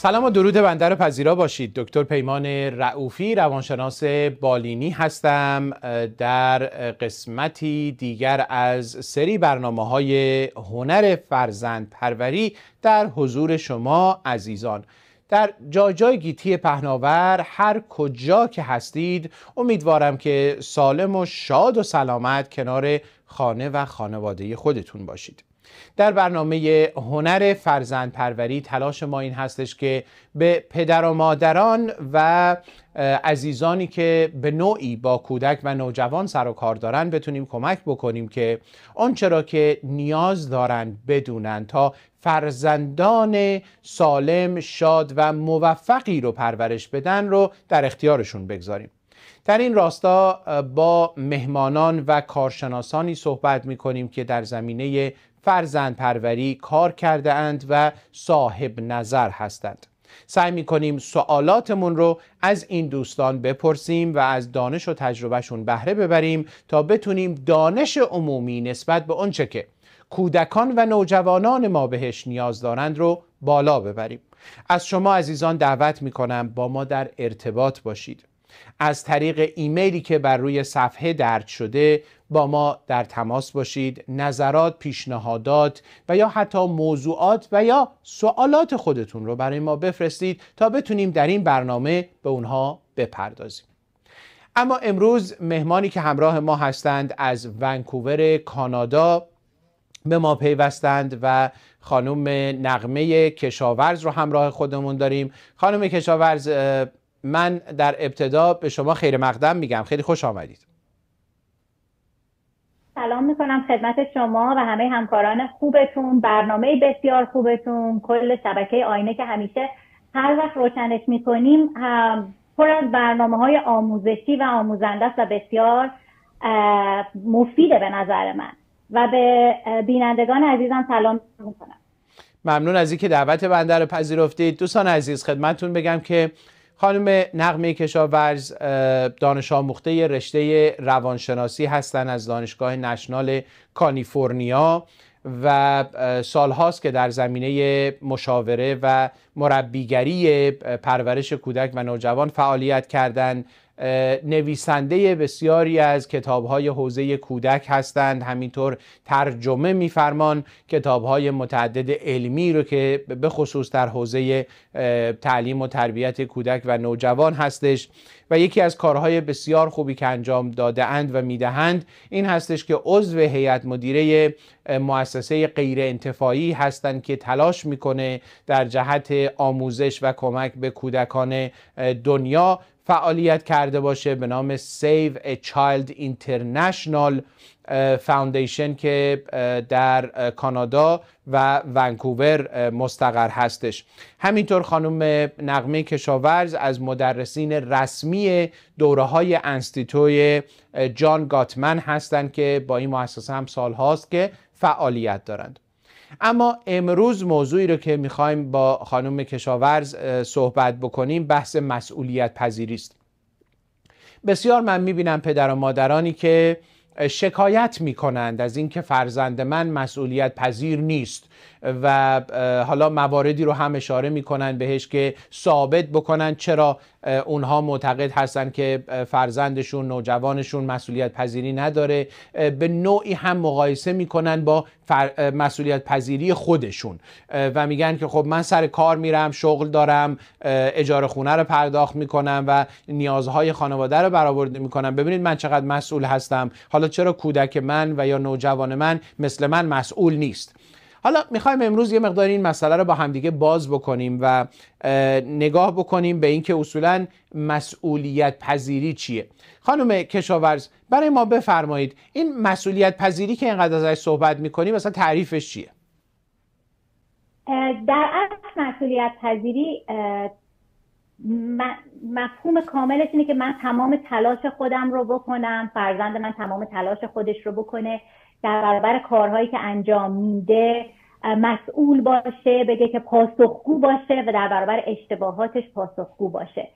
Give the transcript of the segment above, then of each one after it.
سلام و درود بنده رو پذیرا باشید. دکتر پیمان رؤوفی، روانشناس بالینی هستم. در قسمتی دیگر از سری برنامه‌های هنر فرزندپروری در حضور شما عزیزان. در جای گیتی پهناور هر کجا که هستید، امیدوارم که سالم و شاد و سلامت کنار خانه و خانواده خودتون باشید. در برنامه هنر فرزندپروری تلاش ما این هستش که به پدر و مادران و عزیزانی که به نوعی با کودک و نوجوان سر و کار دارن بتونیم کمک بکنیم که آنچه را که نیاز دارن بدونن تا فرزندان سالم، شاد و موفقی رو پرورش بدن رو در اختیارشون بگذاریم. در این راستا با مهمانان و کارشناسانی صحبت می‌کنیم که در زمینه فرزندپروری کار کرده اند و صاحب نظر هستند. سعی می‌کنیم سوالاتمون رو از این دوستان بپرسیم و از دانش و تجربهشون بهره ببریم تا بتونیم دانش عمومی نسبت به آنچه که کودکان و نوجوانان ما بهش نیاز دارند رو بالا ببریم. از شما عزیزان دعوت می‌کنم با ما در ارتباط باشید. از طریق ایمیلی که بر روی صفحه درج شده با ما در تماس باشید. نظرات، پیشنهادات و یا حتی موضوعات و یا سوالات خودتون رو برای ما بفرستید تا بتونیم در این برنامه به اونها بپردازیم. اما امروز مهمانی که همراه ما هستند از ونکوور کانادا به ما پیوستند و خانم نغمه کشاورز رو همراه خودمون داریم. خانم کشاورز، من در ابتدا به شما خیر مقدم میگم. خیلی خوش آمدید. سلام میکنم خدمت شما و همه همکاران خوبتون، برنامه بسیار خوبتون، کل شبکه آینه که همیشه هر وقت روشنش میکنیم پر از برنامه‌های آموزشی و آموزنده است و بسیار مفیده به نظر من. و به بینندگان عزیزم سلام میکنم. ممنون از اینکه دعوت بنده رو پذیرفتید. دوستان عزیز، خدمتتون بگم که خانم نغمه کشاورز دانش آموخته رشته روانشناسی هستند از دانشگاه نشنال کالیفرنیا و سالهاست که در زمینه مشاوره و مربیگری پرورش کودک و نوجوان فعالیت کردند. نویسنده بسیاری از کتاب‌های حوزه کودک هستند، همینطور ترجمه می‌فرمان کتاب‌های متعدد علمی رو که به خصوص در حوزه تعلیم و تربیت کودک و نوجوان هستش و یکی از کارهای بسیار خوبی که انجام داده اند و میدهند این هستش که عضو هیئت مدیره مؤسسه غیر انتفاعی هستند که تلاش میکنه در جهت آموزش و کمک به کودکان دنیا فعالیت کرده باشه به نام Save a Child International Foundation که در کانادا و ونکوور مستقر هستش. همینطور خانم نغمه کشاورز از مدرسین رسمی دوره‌های انستیتوی جان گاتمن هستند که با این مؤسسه هم سال هاست که فعالیت دارند. اما امروز موضوعی رو که میخوایم با خانم کشاورز صحبت بکنیم بحث مسئولیت پذیری است. بسیار من میبینم پدر و مادرانی که شکایت میکنند از اینکه فرزند من مسئولیت پذیر نیست و حالا مواردی رو هم اشاره میکنن بهش که ثابت بکنن چرا اونها معتقد هستن که فرزندشون، نوجوانشون مسئولیت پذیری نداره. به نوعی هم مقایسه میکنن با مسئولیت پذیری خودشون و میگن که خب من سر کار میرم، شغل دارم، اجاره خونه رو پرداخت میکنم و نیازهای خانواده رو برآورده میکنم. ببینید من چقدر مسئول هستم، حالا چرا کودک من و یا نوجوان من مثل من مسئول نیست؟ حالا میخوایم امروز یه مقدار این مسئله رو با همدیگه باز بکنیم و نگاه بکنیم به اینکه اصولاً مسئولیت پذیری چیه. خانم کشاورز برای ما بفرمایید این مسئولیت پذیری که اینقدر ازش صحبت میکنیم مثلا تعریفش چیه؟ در اصل مسئولیت پذیری مفهوم کاملش اینه که من تمام تلاش خودم رو بکنم، فرزند من تمام تلاش خودش رو بکنه، در برابر کارهایی که انجام میده مسئول باشه، بگه که پاسخگو باشه و در برابر اشتباهاتش پاسخگو باشه.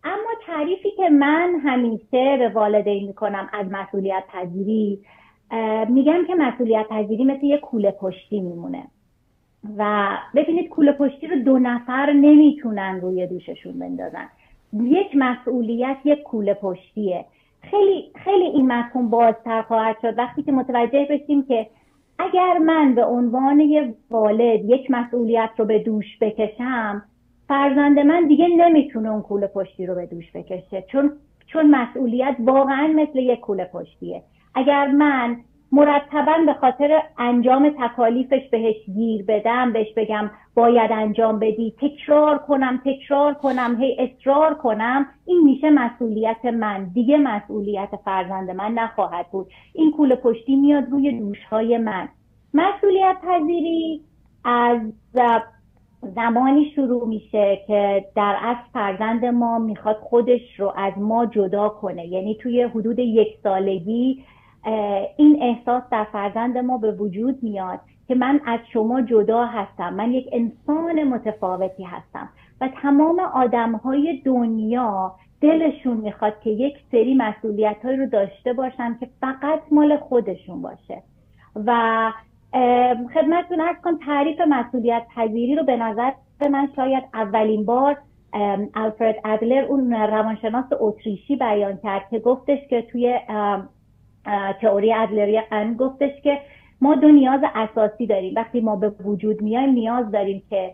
اما تعریفی که من همیشه به والدین میکنم از مسئولیت پذیری، میگم که مسئولیت پذیری مثل یه کوله پشتی میمونه. و ببینید کوله پشتی رو 2 نفر نمیتونن روی دوششون بندازن. یک مسئولیت یک کوله پشتیه. خیلی خیلی این مفهوم بازتر خواهد شد وقتی که متوجه بشیم که اگر من به عنوان یک والد یک مسئولیت رو به دوش بکشم، فرزند من دیگه نمیتونه اون کوله پشتی رو به دوش بکشه، چون مسئولیت واقعا مثل یک کوله پشتیه. اگر من مرتباً به خاطر انجام تکالیفش بهش گیر بدم، بهش بگم باید انجام بدی، تکرار کنم، هی اصرار کنم، این میشه مسئولیت من، دیگه مسئولیت فرزند من نخواهد بود. این کوله پشتی میاد روی دوشهای من. مسئولیت پذیری از زمانی شروع میشه که در اصل فرزند ما میخواد خودش رو از ما جدا کنه. یعنی توی حدود 1 سالگی این احساس در فرزند ما به وجود میاد که من از شما جدا هستم، من یک انسان متفاوتی هستم و تمام آدمهای دنیا دلشون میخواد که یک سری مسئولیت‌هایی رو داشته باشن که فقط مال خودشون باشه. و خدمتتون عرض کنم تعریف مسئولیت پذیری رو به نظر من شاید اولین بار آلفرد ادلر، اون روانشناس اتریشی، بیان کرد که گفتش که توی تئوری ادلریان گفتش که ما 2 نیاز اساسی داریم. وقتی ما به وجود میایم نیاز داریم که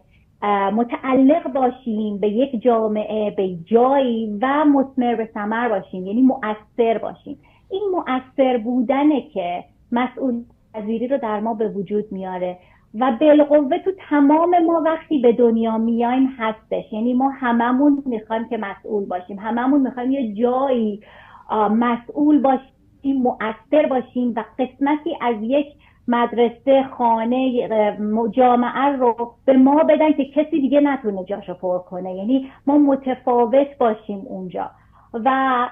متعلق باشیم به یک جامعه، به جایی و مثمر به ثمر باشیم، یعنی مؤثر باشیم. این مؤثر بودنه که مسئولیت پذیری رو در ما به وجود میاره و بالقوه تو تمام ما وقتی به دنیا میایم هستش. یعنی ما هممون میخوایم که مسئول باشیم، هممون میخوایم یه جایی مسئول باشیم، مؤثر باشیم و قسمتی از یک مدرسه، خانه، جامعه رو به ما بدن که کسی دیگه نتونه جاشو پر کنه. یعنی ما متفاوت باشیم اونجا. و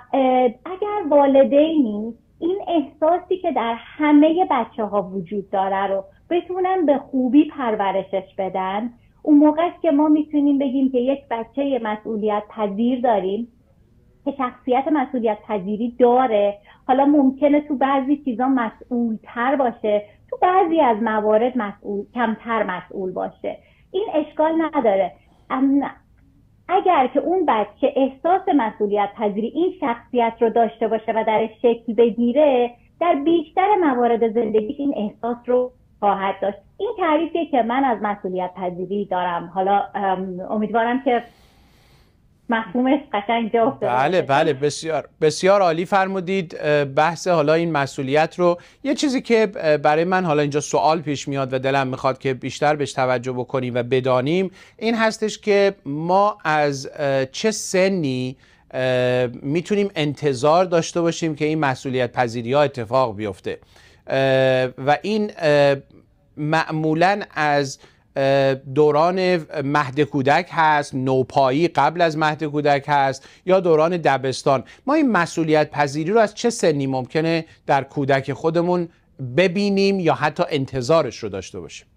اگر والدینی این احساسی که در همه بچه‌ها وجود داره رو بتونن به خوبی پرورشش بدن، اون موقع است که ما میتونیم بگیم که یک بچه مسئولیت پذیر داریم که شخصیت مسئولیت پذیری داره. حالا ممکنه تو بعضی چیزا مسئول تر باشه، تو بعضی از موارد کمتر مسئول باشه. این اشکال نداره. اگر که اون بچه احساس مسئولیت پذیری این شخصیت رو داشته باشه و درش شکل بگیره، در بیشتر موارد زندگیش این احساس رو خواهد داشت. این تعریفیه که من از مسئولیت پذیری دارم. حالا امیدوارم که مفهومش قشنگ جا افتاده. بله بسیار بسیار عالی فرمودید. بحث حالا این مسئولیت رو، یه چیزی که برای من حالا اینجا سوال پیش میاد و دلم میخواد که بیشتر بهش توجه بکنیم و بدانیم، این هستش که ما از چه سنی میتونیم انتظار داشته باشیم که این مسئولیت پذیری ها اتفاق بیفته و این معمولاً از دوران مهد کودک هست، نوپایی قبل از مهد کودک هست، یا دوران دبستان. ما این مسئولیت پذیری رو از چه سنی ممکنه در کودک خودمون ببینیم یا حتی انتظارش رو داشته باشیم؟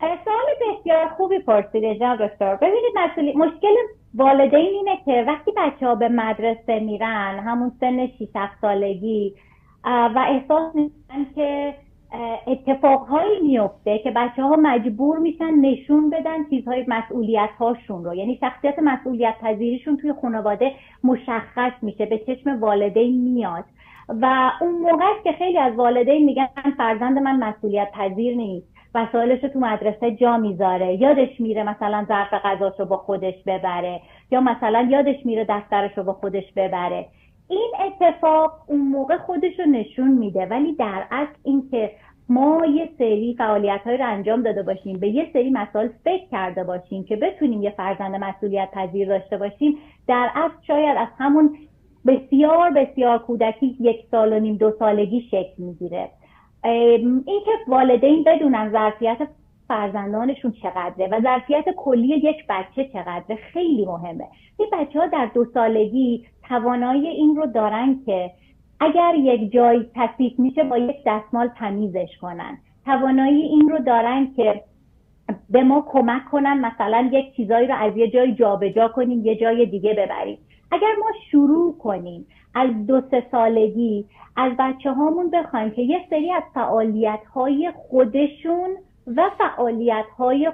سوال بسیار خوبی پرسیده جناب دکتر. ببینید مشکل والدین اینه که وقتی بچه‌ها به مدرسه میرن، همون سن 6-7 سالگی، و احساس میکنن که اتفاقهایی میفته که بچه‌ها مجبور میشن نشون بدن چیزهای مسئولیت هاشون رو. یعنی شخصیت مسئولیت پذیریشون توی خانواده مشخص میشه، به چشم والدین میاد و اون موقع است که خیلی از والدین میگن فرزند من مسئولیت پذیر نیست، وسایلش رو تو مدرسه جا میذاره، یادش میره مثلا ظرف غذاشو با خودش ببره، یا مثلا یادش میره دفترشو با خودش ببره. این اتفاق اون موقع خودش رو نشون میده، ولی در اصل این که ما یه سری فعالیت‌هایی رو انجام داده باشیم، به یه سری مسائل فکر کرده باشیم که بتونیم یه فرزند مسئولیت پذیر داشته باشیم، در اصل شاید از همون بسیار بسیار کودکی 1 سال و نیم 2 سالگی شکل میگیره. این که والدین بدونن ظرفیت فرزندانشون چقدره و ظرفیت کلی یک بچه چقدره خیلی مهمه. این بچه‌ها در 2 سالگی توانایی این رو دارن که اگر یک جای کثیف میشه با یک دستمال تمیزش کنن، توانایی این رو دارن که به ما کمک کنن مثلا یک چیزایی رو از یه جای جابجا کنیم یه جای دیگه ببریم. اگر ما شروع کنیم از 2-3 سالگی از بچه هامون بخوایم که یه سری از فعالیت های خودشون و فعالیت‌های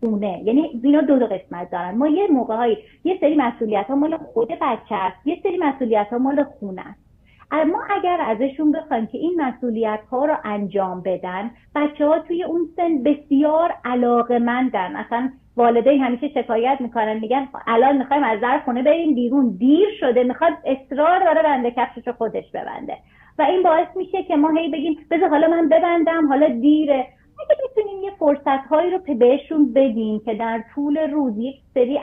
خونه. یعنی اینا دو قسمت دارن. ما یه موقع‌هایی یه سری مسئولیت‌ها مال خود بچه است، یه سری مسئولیت‌ها مال خونه است. اما اگر ازشون بخوایم که این مسئولیت‌ها رو انجام بدن، بچه‌ها توی اون سن بسیار علاقه‌مندن. اصلا والدین همیشه شکایت میکنن، میگن الان میخوایم از در خونه بریم بیرون، دیر شده، میخواد اصرار داره بنده کفششو خودش ببنده و این باعث میشه که ما هی بگیم بذار حالا من ببندم، حالا دیره. اگه بتونیم یه فرصت‌هایی رو بهشون بدیم که در طول روز یک سری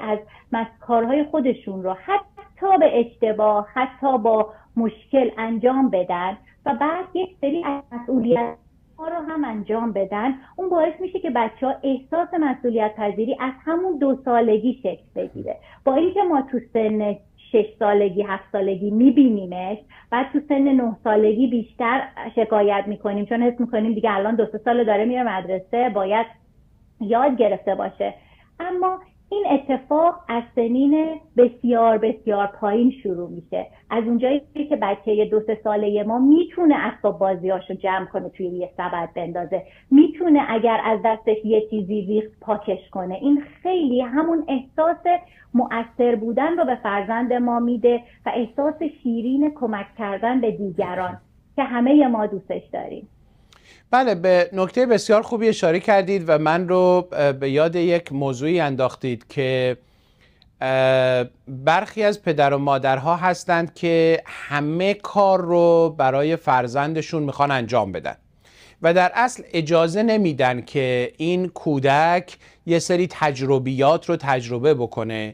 از کارهای خودشون رو حتی به اشتباه، حتی با مشکل انجام بدن و بعد یک سری از مسئولیت ها رو هم انجام بدن، اون باعث میشه که بچه ها احساس مسئولیت پذیری از همون 2 سالگی شکل بگیره. با اینکه ما تو سن 6 سالگی 7 سالگی میبینیمش، بعد تو سن 9 سالگی بیشتر شکایت میکنیم چون حس میکنیم دیگه الان 2 سال داره میره مدرسه، باید یاد گرفته باشه. اما این اتفاق از سنین بسیار بسیار پایین شروع میشه، از اونجایی که بچه 2 ساله ما میتونه اسباب بازیاشو جمع کنه توی یه سبد بندازه، میتونه اگر از دستش یه چیزی ریخت پاکش کنه. این خیلی همون احساس مؤثر بودن رو به فرزند ما میده و احساس شیرین کمک کردن به دیگران که همه ما دوستش داریم. بله، به نکته بسیار خوبی اشاره کردید و من رو به یاد یک موضوعی انداختید که برخی از پدر و مادرها هستند که همه کار رو برای فرزندشون میخوان انجام بدن و در اصل اجازه نمیدن که این کودک یه سری تجربیات رو تجربه بکنه.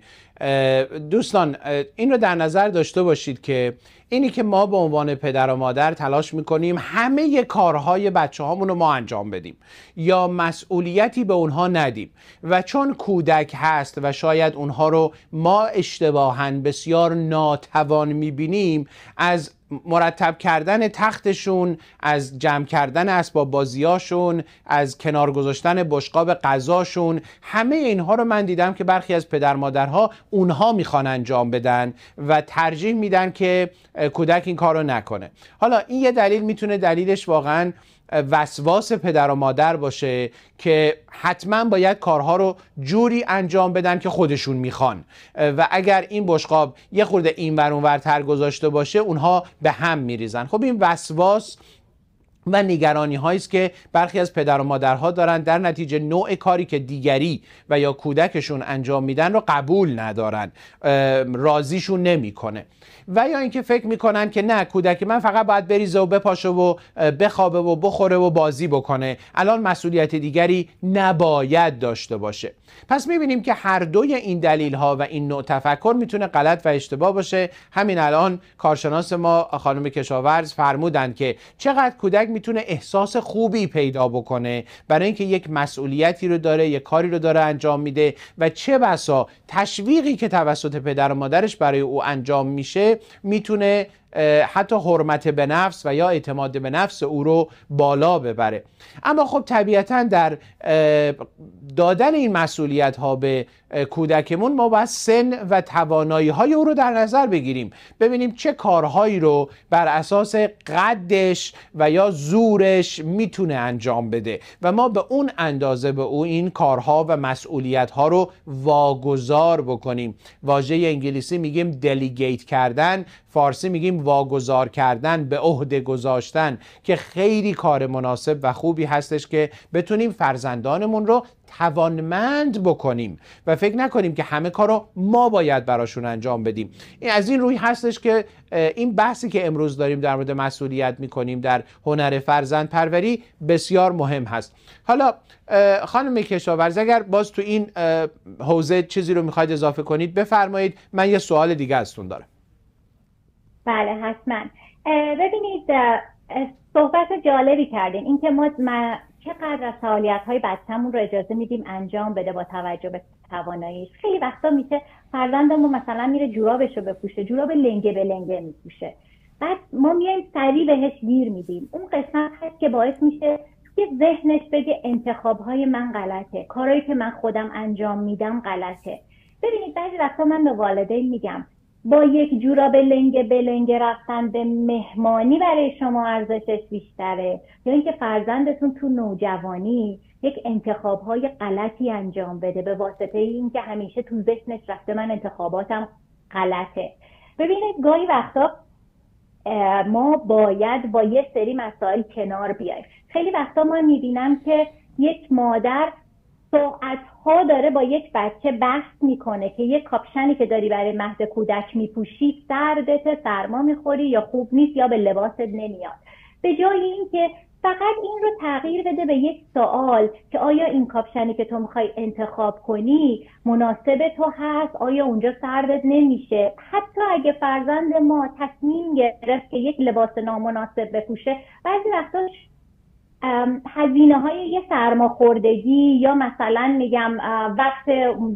دوستان این رو در نظر داشته باشید که اینی که ما به عنوان پدر و مادر تلاش میکنیم همه کارهای بچه هامون رو ما انجام بدیم یا مسئولیتی به اونها ندیم و چون کودک هست و شاید اونها رو ما اشتباهاً بسیار ناتوان میبینیم، از مرتب کردن تختشون، از جمع کردن اسباب بازیاشون، از کنار گذاشتن بشقاب غذاشون، همه اینها رو من دیدم که برخی از پدر مادرها اونها میخوان انجام بدن و ترجیح میدن که کودک این کار رو نکنه. حالا این یه دلیل میتونه دلیلش واقعاً وسواس پدر و مادر باشه که حتما باید کارها رو جوری انجام بدن که خودشون میخوان و اگر این بشقاب یه خورده این ور اون ور تر گذاشته باشه اونها به هم میریزن. خب این وسواس و نگرانی هایی است که برخی از پدر و مادرها دارن، در نتیجه نوع کاری که دیگری و یا کودکشون انجام میدن رو قبول ندارن، راضیشون نمیکنه و یا اینکه فکر میکنن که نه، کودک من فقط باید بریزه و بپاشه و بخوابه و بخوره و بازی بکنه، الان مسئولیت دیگری نباید داشته باشه. پس میبینیم که هر دوی این دلیل ها و این نوع تفکر میتونه غلط و اشتباه باشه. همین الان کارشناس ما خانم کشاورز فرمودن که چقدر کودک میتونه احساس خوبی پیدا بکنه برای اینکه یک مسئولیتی رو داره، یک کاری رو داره انجام میده و چه بسا تشویقی که توسط پدر و مادرش برای او انجام میشه میتونه حتی حرمت به نفس و یا اعتماد به نفس او رو بالا ببره. اما خب طبیعتا در دادن این مسئولیت ها به کودکمون ما باید سن و توانایی های او رو در نظر بگیریم، ببینیم چه کارهایی رو بر اساس قدش و یا زورش میتونه انجام بده و ما به اون اندازه به او این کارها و مسئولیت ها رو واگذار بکنیم. واژه انگلیسی میگیم دلیگیت کردن، فارسی میگیم واگذار کردن، به عهده گذاشتن، که خیلی کار مناسب و خوبی هستش که بتونیم فرزندانمون رو توانمند بکنیم و فکر نکنیم که همه کار رو ما باید براشون انجام بدیم. این از این روی هستش که این بحثی که امروز داریم در مورد مسئولیت میکنیم در هنر فرزند پروری بسیار مهم هست. حالا خانم کشاورز اگر باز تو این حوزه چیزی رو میخواید اضافه کنید بفرمایید، من یه سوال دیگه ازتون دارم. بله حتما. ببینید صحبت جالبی کردین، اینکه ما چقدر از فعالیت‌های بچه‌مون رو اجازه میدیم انجام بده با توجه به تواناییش. خیلی وقتا میشه فرزندمون مثلا میره جورابش رو بپوشه، جوراب لنگه به لنگه میپوشه، بعد ما میایم سریع بهش گیر میدیم. اون قسمت هست که باعث میشه توی ذهنش بگه انتخاب‌های من غلطه، کارهایی که من خودم انجام میدم غلطه. ببینید بعضی وقتا من به والدین میگم با یک جوراب لنگه به لنگه رفتن به مهمانی برای شما ارزشش بیشتره یا اینکه فرزندتون تو نوجوانی یک انتخاب‌های غلطی انجام بده به واسطه اینکه همیشه تو ذهنش رفته من انتخاباتم غلطه. ببینید گاهی وقتا ما باید با یه سری مسائل کنار بیایم. خیلی وقتا ما میبینم که یک مادر ساعتها داره با یک بچه بحث میکنه که یک کاپشنی که داری برای مهد کودک میپوشی سردت، سرما میخوری یا خوب نیست یا به لباست نمیاد، به جای اینکه فقط این رو تغییر بده به یک سوال که آیا این کاپشنی که تو میخوای انتخاب کنی مناسب تو هست؟ آیا اونجا سردت نمیشه؟ حتی اگه فرزند ما تصمیم گرفت که یک لباس نامناسب بپوشه، بعضی وقتا هزینه های یه سرماخوردگی یا مثلا میگم وقت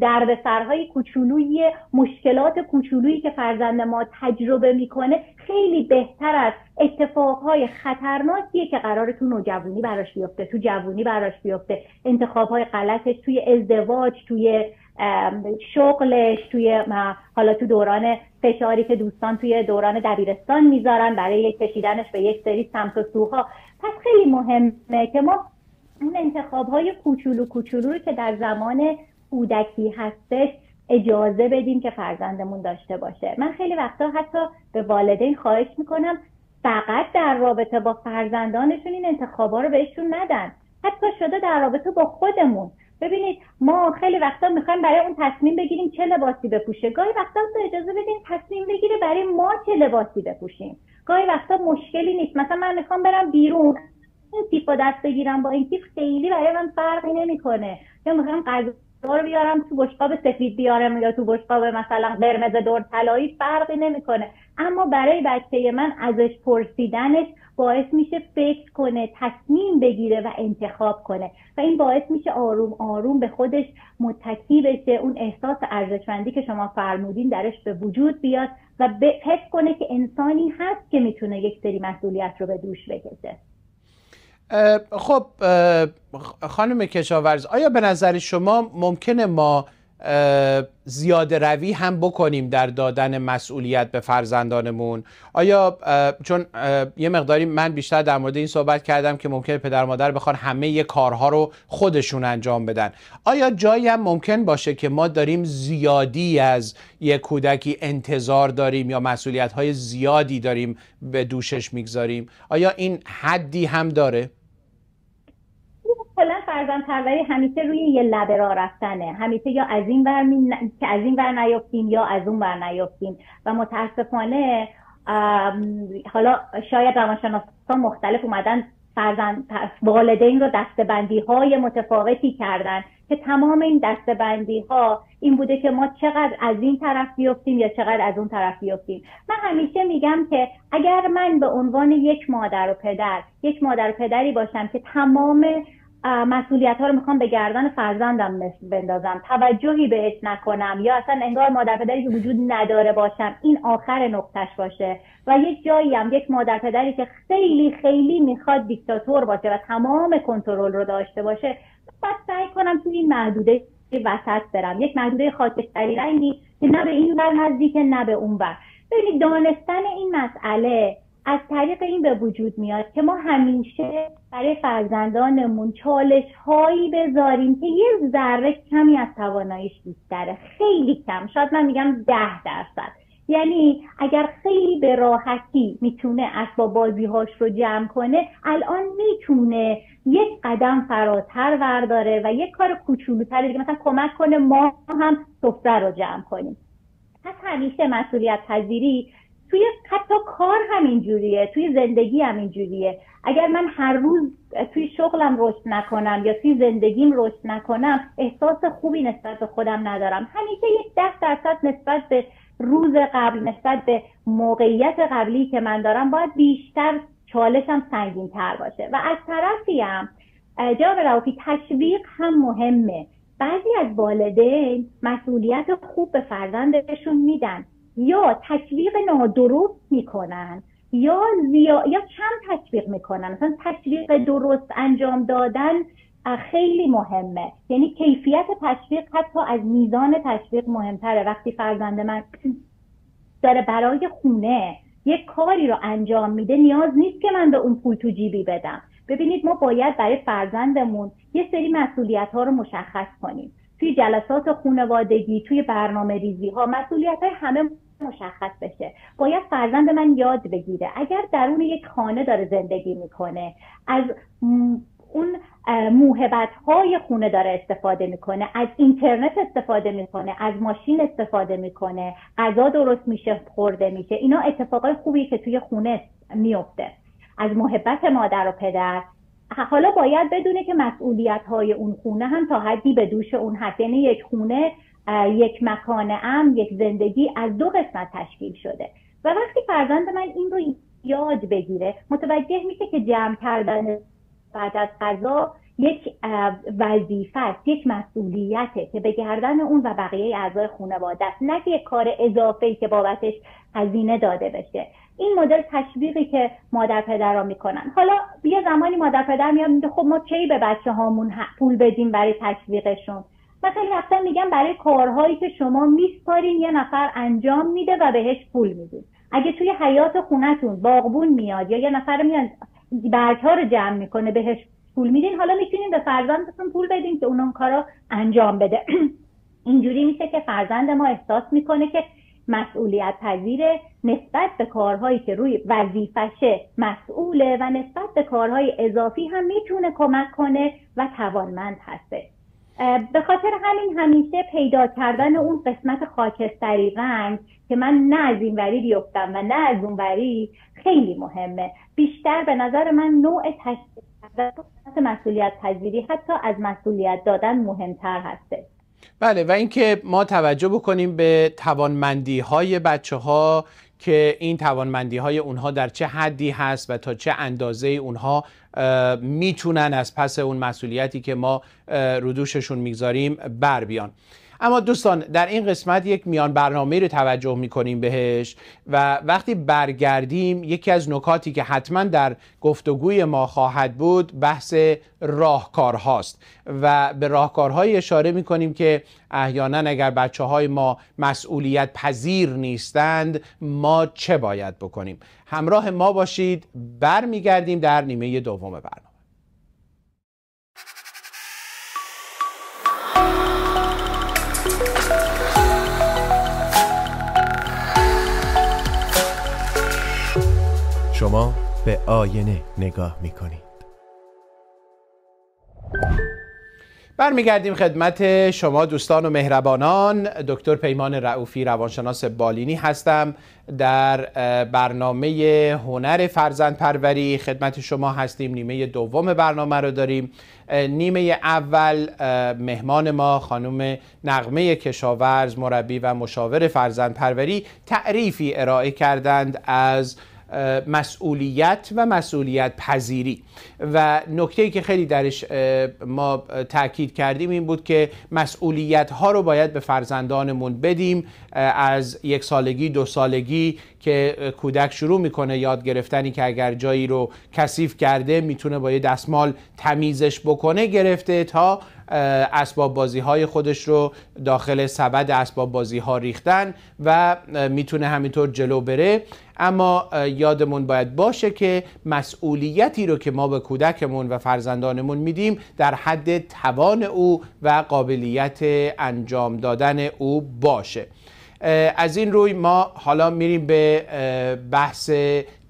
دردسرهای کوچولویی، مشکلات کوچولویی که فرزند ما تجربه میکنه خیلی بهتر از اتفاقهای خطرناکیه که قراره تو نوجوانی براش بیفته، تو جوانی براش بیفته، انتخابهای غلطش توی ازدواج، توی شغلش، توی حالا تو دوران فشاری که دوستان توی دوران دبیرستان میذارن برای کشیدنش به یک سری سمت و سوها. پس خیلی مهمه که ما اون انتخابهای کوچولو رو که در زمان کودکی هستش اجازه بدیم که فرزندمون داشته باشه. من خیلی وقتا حتی به والدین خواهش میکنم فقط در رابطه با فرزندانشون این انتخابا رو بهشون ندن، حتی شده در رابطه با خودمون. ببینید ما خیلی وقتا میخوایم برای اون تصمیم بگیریم چه لباسی بپوشه، گاهی وقتا اجازه بدیم تصمیم بگیره برای ما چه لباسی بپوشیم. گاهی وقتا مشکلی نیست، مثلا من میخوام برم بیرون، این تیپو دست بگیرم با این تیپ خیلی برای من فرقی نمیکنه، یا میخوام غذا رو بیارم تو بشقاب سفید بیارم یا تو بشقاب مثلا قرمز دور طلایی، فرقی نمیکنه. اما برای بچه من ازش پرسیدنش باعث میشه فکر کنه، تصمیم بگیره و انتخاب کنه و این باعث میشه آروم آروم به خودش متکی بشه، اون احساس ارزشمندی که شما فرمودین درش به وجود بیاد و حس کنه که انسانی هست که میتونه یک سری مسئولیت رو به دوش بکشه. خب خانم کشاورز، آیا به نظر شما ممکنه ما زیاده روی هم بکنیم در دادن مسئولیت به فرزندانمون؟ آیا چون یه مقداری من بیشتر در مورد این صحبت کردم که ممکنه پدر مادر بخوان همه کارها رو خودشون انجام بدن، آیا جایی هم ممکن باشه که ما داریم زیادی از یک کودکی انتظار داریم یا مسئولیت‌های زیادی داریم به دوشش میگذاریم؟ آیا این حدی هم داره؟ کلا فرزند پروری همیشه روی یه لبه راه رفتنه، همیشه یا از این ور که از این ور نیافتیم یا از اون ور نیافتیم و متاسفانه حالا شاید روانشناسان مختلف اومدن والدین رو دسته‌بندی های متفاوتی کردن که تمام این دسته‌بندی ها این بوده که ما چقدر از این طرف بیافتیم یا چقدر از اون طرف بیافتیم. من همیشه میگم که اگر من به عنوان یک مادر و پدری باشم که تمام مسئولیت ها رو میخوام به گردن فرزندم بندازم، توجهی بهش نکنم یا اصلا انگار مادر پدری که وجود نداره باشم، این آخر نقطش باشه و یک جایی هم یک مادر پدری که خیلی خیلی میخواد دیکتاتور باشه و تمام کنترل رو داشته باشه، باید سعی کنم تو این محدوده وسط برم، یک محدوده خاکستری رنگی که نه به این ور نزدیک نه به اون ور. ببینید دانستن این مسئله از طریق این به وجود میاد که ما همیشه برای فرزندانمون چالش هایی بذاریم که یه ذره کمی از تواناییش بیشتره، خیلی کم، شاید من میگم 10%. یعنی اگر خیلی به راحتی میتونه اسباب بازی‌هاش رو جمع کنه، الان میتونه یک قدم فراتر برداره و یک کار کوچولوتری دیگه مثلا کمک کنه ما هم سفره رو جمع کنیم. پس همیشه مسئولیت پذیری توی حتی کار همینجوریه، توی زندگی همینجوریه. اگر من هر روز توی شغلم رشد نکنم یا توی زندگیم رشد نکنم، احساس خوبی نسبت به خودم ندارم. همیشه یک 10% نسبت به روز قبل، نسبت به موقعیت قبلی که من دارم باید بیشتر، چالشم سنگین تر باشه. و از طرفی هم جناب رئوفی تشویق هم مهمه. بعضی از والدین مسئولیت خوب به فرزندشون میدن یا تشویق نادرست میکنن یا کم تشویق میکنن. مثلا تشویق درست انجام دادن خیلی مهمه، یعنی کیفیت تشویق حتی از میزان تشویق مهمتره. وقتی فرزند من داره برای خونه یک کاری رو انجام میده، نیاز نیست که من به اون پول تو جیبی بدم. ببینید ما باید برای فرزندمون یه سری مسئولیت ها رو مشخص کنیم. توی جلسات خانوادگی، توی برنامه ریزی ها مسئولیت های همه مشخص بشه. باید فرزند من یاد بگیره اگر درون یک خانه داره زندگی میکنه، از اون موهبت های خونه داره استفاده میکنه، از اینترنت استفاده میکنه، از ماشین استفاده میکنه، غذا درست میشه، خورده میشه، اینا اتفاقای خوبی که توی خونه میفته، از محبت مادر و پدر. حالا باید بدونه که مسئولیت های اون خونه هم تا حدی به دوش اون هست. یعنی یک خونه، یک مکان امن، یک زندگی از دو قسمت تشکیل شده و وقتی فرزند من این رو یاد بگیره متوجه میشه که جمع کردن بعد از غذا یک وظیفه است، یک مسئولیته که به گردن اون و بقیه اعضای خانواده است، نه یک کار اضافه‌ای که بابتش هزینه داده بشه. این مدل تشویقی که مادر پدرها میکنن. حالا یه زمانی مادر پدر میاد میگه خب ما کی به بچه هامون پول بدیم برای تشویقشون؟ مثلا وقتا میگن برای کارهایی که شما میسپارین یه نفر انجام میده و بهش پول میدین. اگه توی حیاط خونتون باغبون میاد یا یه نفر میاد برگ‌ها رو جمع میکنه بهش پول میدین، حالا میتونین به فرزندتون پول بدین که اون کارو انجام بده. اینجوری میشه که فرزند ما احساس میکنه که مسئولیت پذیره، نسبت به کارهایی که روی وظیفشه مسئوله و نسبت به کارهای اضافی هم میتونه کمک کنه و توانمند هسته. به خاطر همین همیشه پیدا کردن اون قسمت خاکستری رنگ که من نه از این وری بیفتم و نه از اون وری خیلی مهمه. بیشتر به نظر من نوع تشکیل کردن مسئولیت پذیری حتی از مسئولیت دادن مهمتر هسته. بله، و اینکه ما توجه بکنیم به توانمندی های بچه ها که این توانمندی های اونها در چه حدی هست و تا چه اندازه اونها میتونن از پس اون مسئولیتی که ما رو دوششون میگذاریم بر بیان. اما دوستان در این قسمت یک میان برنامه رو توجه میکنیم بهش و وقتی برگردیم یکی از نکاتی که حتما در گفتگوی ما خواهد بود بحث راهکارهاست و به راهکارهای اشاره میکنیم که احیانا اگر بچه های ما مسئولیت پذیر نیستند ما چه باید بکنیم. همراه ما باشید، برمیگردیم در نیمه دوم برنامه. شما به آینه نگاه می‌کنید. برمیگردیم خدمت شما دوستان و مهربانان. دکتر پیمان رؤوفی روانشناس بالینی هستم. در برنامه هنر فرزندپروری خدمت شما هستیم. نیمه دوم برنامه رو داریم. نیمه اول مهمان ما خانم نغمه کشاورز، مربی و مشاور فرزندپروری، تعریفی ارائه کردند از مسئولیت و مسئولیت پذیری و نکته‌ای که خیلی درش ما تاکید کردیم این بود که مسئولیت ها رو باید به فرزندانمون بدیم از 1 سالگی 2 سالگی که کودک شروع میکنه یاد گرفتنی که اگر جایی رو کثیف کرده میتونه با یه دستمال تمیزش بکنه گرفته تا اسباب بازی های خودش رو داخل سبد اسباب بازی ها ریختن و میتونه همینطور جلو بره. اما یادمون باید باشه که مسئولیتی رو که ما به کودکمون و فرزندانمون میدیم در حد توان او و قابلیت انجام دادن او باشه. از این روی ما حالا میریم به بحث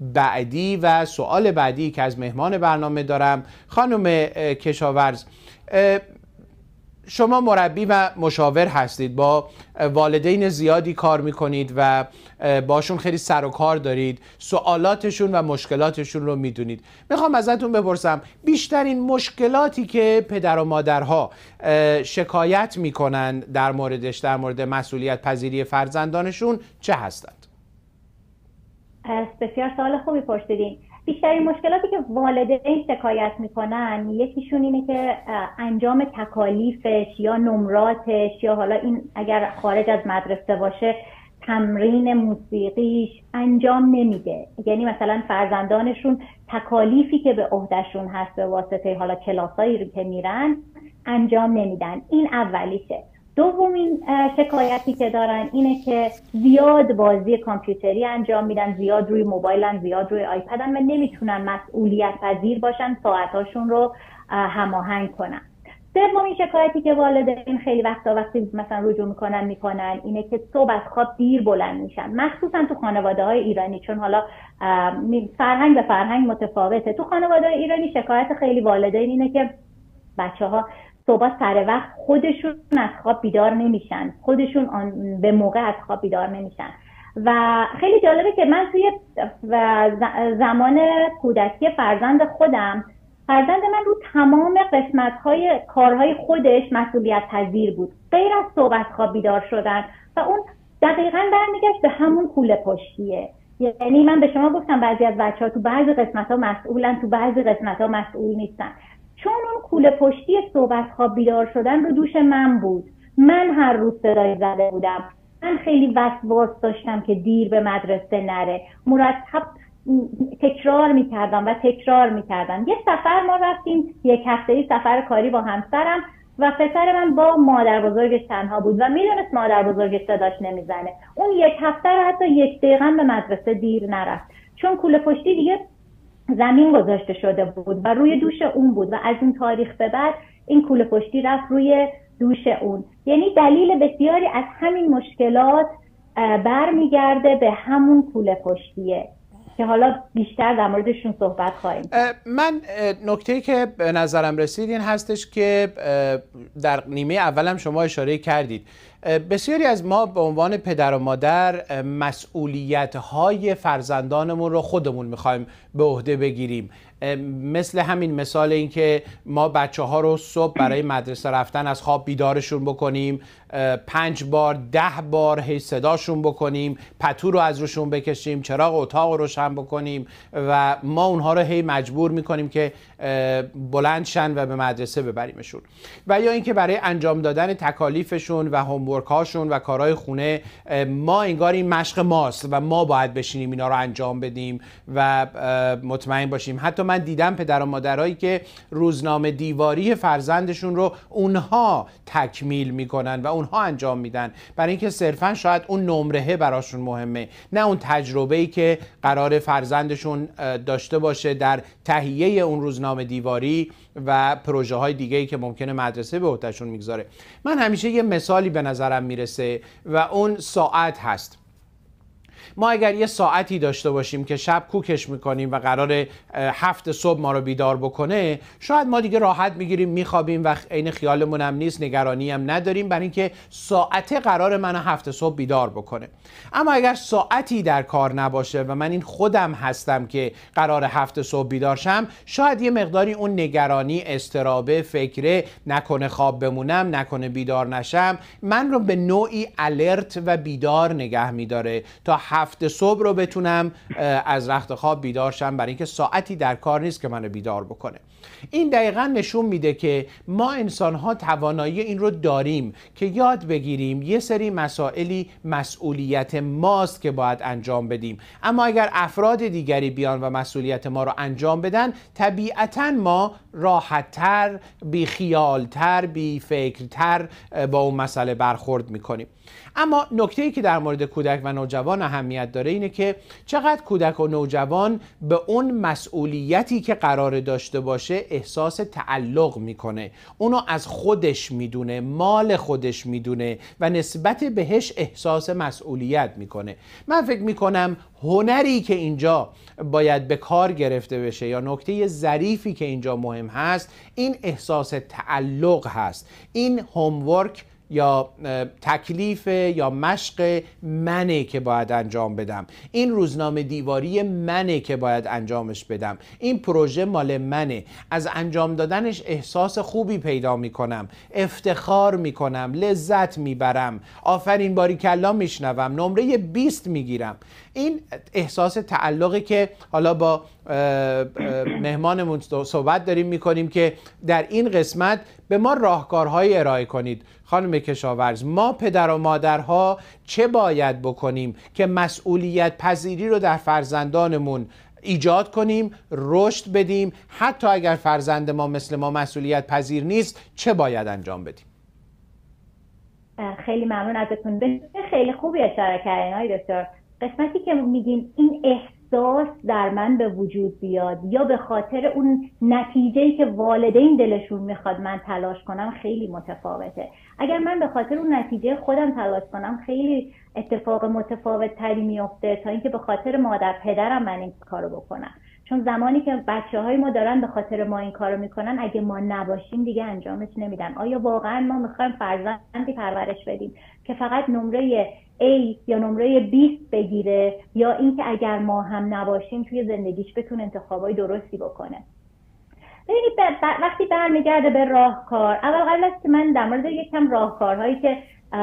بعدی و سوال بعدی که از مهمان برنامه دارم. خانم کشاورز، شما مربی و مشاور هستید، با والدین زیادی کار میکنید و باشون خیلی سر و کار دارید، سوالاتشون و مشکلاتشون رو میدونید. میخوام ازتون بپرسم بیشترین مشکلاتی که پدر و مادرها شکایت میکنن در مورد مسئولیت پذیری فرزندانشون چه هستند؟ بسیار سوال خوبی پرسیدین. بیشترین مشکلاتی که والدین شکایت میکنن یکیشون اینه که انجام تکالیفش یا نمراتش یا حالا این اگر خارج از مدرسه باشه تمرین موسیقیش انجام نمیده. یعنی مثلا فرزندانشون تکالیفی که به عهدهشون هست به واسطه حالا کلاسایی رو که میرن انجام نمیدن. این اولیشه. دومین شکایتی که دارن اینه که زیاد بازی کامپیوتری انجام میدن، زیاد روی موبایلن، زیاد روی آیپدن و نمیتونن مسئولیت پذیر باشن، ساعتاشون رو هماهنگ کنن. سومین شکایتی که والدین خیلی وقتی مثلا رجوع میکنن اینه که صبح از خواب دیر بلند میشن، مخصوصا تو خانواده‌های ایرانی، چون حالا فرهنگ به فرهنگ متفاوته. تو خانواده‌های ایرانی شکایت خیلی والدین اینه که بچه‌ها صبح سر وقت خودشون از خواب بیدار نمیشن، خودشون به موقع از خواب بیدار نمیشن. و خیلی جالبه که من توی زمان کودکی فرزند من رو تمام قسمت‌های کارهای خودش مسئولیت پذیر بود، غیر از صبح از خواب بیدار شدن، و اون دقیقاً برمیگشت به همون کوله پشتیه. یعنی من به شما گفتم بعضی از بچه‌ها تو بعضی قسمت‌ها مسئولن، تو بعضی قسمت‌ها مسئول نیستن. چون اون کوله پشتی صبح از خواب بیدار شدن رو دوش من بود. من هر روز صدای زده بودم، من خیلی وسواس داشتم که دیر به مدرسه نره، مرتب تکرار میکردم. یه سفر ما رفتیم، یک هفته‌ای سفر کاری با همسرم و پسر من با مادر بزرگش تنها بود و میدونست مادر بزرگش صداش نمیزنه. اون یک هفته رو حتی یک دقیقه به مدرسه دیر نرفت، چون کوله پشتی دیگه زمین گذاشته شده بود و روی دوش اون بود و از اون تاریخ به بعد این کوله پشتی رفت روی دوش اون. یعنی دلیل بسیاری از همین مشکلات برمیگرده به همون کوله پشتیه که حالا بیشتر در موردشون صحبت خواهیم. من نکته‌ای که به نظرم رسید این هستش که در نیمه اولم شما اشاره کردید، بسیاری از ما به عنوان پدر و مادر مسئولیت‌های فرزندانمون رو خودمون می‌خوایم به عهده بگیریم. مثل همین مثال این که ما بچه‌ها رو صبح برای مدرسه رفتن از خواب بیدارشون بکنیم، 5 بار 10 بار هی صداشون بکنیم، پتو رو از روشون بکشیم، چراغ اتاق رو روشن بکنیم و ما اونها رو هی مجبور میکنیم که بلند شن و به مدرسه ببریمشون. و یا اینکه برای انجام دادن تکالیفشون و هومورک هاشون و کارهای خونه ما انگار این مشق ماست و ما باید بشینیم اینا رو انجام بدیم و مطمئن باشیم. حتی من دیدم پدر و مادرایی که روزنامه دیواری فرزندشون رو اونها تکمیل میکنن و اونها انجام میدن، برای اینکه صرفا شاید اون نمره براشون مهمه، نه اون تجربه‌ای که قرار فرزندشون داشته باشه در تهیه اون روزنامه دیواری و پروژه های دیگه‌ای که ممکنه مدرسه به عهدهشون میگذاره. من همیشه یه مثالی به نظرم میرسه و اون ساعت هست. ما اگر یه ساعتی داشته باشیم که شب کوکش میکنیم و قرار 7 صبح ما رو بیدار بکنه، شاید ما دیگه راحت میگیریم میخوابیم و عین خیالمون هم نیست، نگرانی هم نداریم، برای اینکه ساعت قرار منو 7 صبح بیدار بکنه. اما اگر ساعتی در کار نباشه و من این خودم هستم که قرار 7 صبح بیدار شم، شاید یه مقداری اون نگرانی، اضطراب، فکره، نکنه خواب بمونم، نکنه بیدار نشم، من رو به نوعی الرت و بیدار نگه میداره تا 7 صبح رو بتونم از رخت خواب بیدار شم، برای اینکه ساعتی در کار نیست که منو بیدار بکنه. این دقیقاً نشون میده که ما انسان‌ها توانایی این رو داریم که یاد بگیریم یه سری مسائلی مسئولیت ماست که باید انجام بدیم، اما اگر افراد دیگری بیان و مسئولیت ما رو انجام بدن، طبیعتاً ما راحت‌تر، بیخیال‌تر، بیفکرتر با اون مسئله برخورد میکنیم. اما نکته‌ای که در مورد کودک و نوجوان اهمیت داره اینه که چقدر کودک و نوجوان به اون مسئولیتی که قرار داشته باشه احساس تعلق میکنه، اونو از خودش میدونه، مال خودش میدونه و نسبت بهش احساس مسئولیت میکنه. من فکر میکنم هنری که اینجا باید به کار گرفته بشه یا نکته ظریفی که اینجا مهم هست، این احساس تعلق هست. این هومورک یا تکلیف یا مشق منه که باید انجام بدم، این روزنامه دیواری منه که باید انجامش بدم، این پروژه مال منه، از انجام دادنش احساس خوبی پیدا میکنم، افتخار میکنم، لذت میبرم، آفرین باریکلا میشنوم، نمره 20 میگیرم. این احساس تعلقی که حالا با مهمانمون صحبت داریم میکنیم که در این قسمت به ما راهکارهای ارائه کنید. خانم کشاورز، ما پدر و مادرها چه باید بکنیم که مسئولیت پذیری رو در فرزندانمون ایجاد کنیم، رشد بدیم، حتی اگر فرزند ما مثل ما مسئولیت پذیر نیست چه باید انجام بدیم؟ خیلی ممنون ازتون. خیلی خوبی اشاره کردین آقای دکتر. قسمتی که میگیم این احساس در من به وجود بیاد یا به خاطر اون نتیجه‌ای که والدین دلشون میخواد من تلاش کنم خیلی متفاوته. اگر من به خاطر اون نتیجه خودم تلاش کنم خیلی اتفاق متفاوت تری میفته تا اینکه به خاطر مادر پدرم من این کارو بکنم. چون زمانی که بچه‌های ما دارن به خاطر ما این کارو میکنن، اگه ما نباشیم دیگه انجامش نمیدن. آیا واقعا ما میخوایم فرزندی پرورش بدیم که فقط نمره A یا نمره 20 بگیره، یا اینکه اگر ما هم نباشیم توی زندگیش بتونه انتخابای درستی بکنه؟ ببینید وقتی برمیگرده به راهکار، قبل از که من در مورد یکم راهکارهایی که